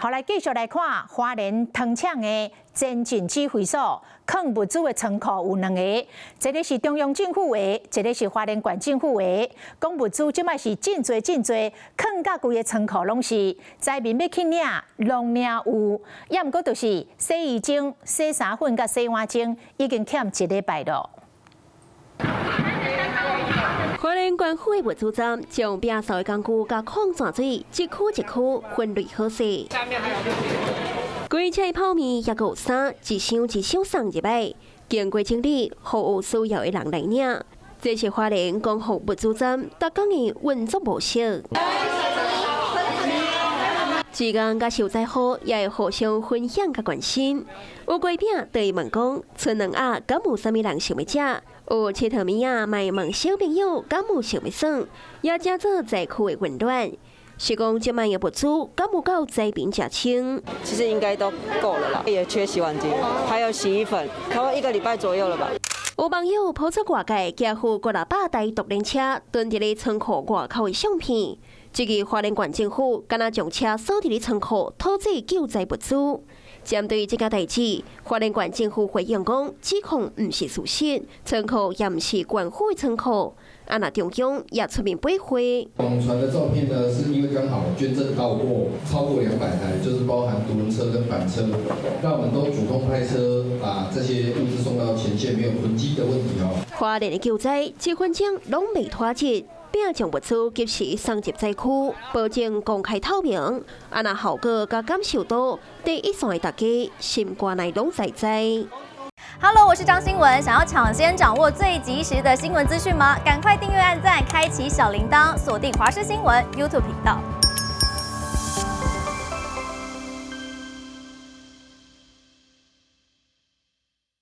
好，来继续来看花莲糖厂的前进指挥所，抗物资的仓库有2个，一个是中央政府的，一个是花莲县政府的。讲物资即摆是真多，抗甲规个仓库拢是灾民要去领，拢领有，也毋过就是洗衣精、洗衫粉甲洗碗精已经欠1礼拜了。花莲县府的物资站将摒扫的工具甲矿泉水一区一区分类好势。规车泡面也有衫，一箱一箱送入来，经过清理，服务需要的人来领。这是花莲公户物资站逐天的运作模式。职工甲受灾户也会互相分享甲关心。有贵饼就会问讲，剩2盒敢有啥物人想要食？有切头米啊，卖问小朋友敢有想要耍，也加做灾区的温暖。是讲这卖的物资敢有够灾民食清？其实应该都够了啦，也缺洗碗巾，还有洗衣粉，差不多1个礼拜左右了吧。有网友抛出外界家户500台独轮车蹲伫咧仓库外口的相片。这个花莲县政府敢若将车锁伫咧仓库，讨制救灾物资。针对这件代志，花莲县政府回应讲，指控毋是事实，仓库也毋是县府的仓库。啊，那中央也出面驳回。网传的照片呢，是因为刚好捐赠到过超过200台，就是包含独轮车跟板车，让我们都主动派车把这些物资送到前线，没有囤积的问题哦。花莲的救灾7分钟拢未拖节。并将物资及时送入灾区，保证公开透明。啊，那效果甲感受到第一线的大家心肝内拢在知。Hello， 我是张新文。想要抢先掌握最及时的新闻资讯吗？赶快订阅、按赞、开启小铃铛，锁定华视新闻 YouTube 频道。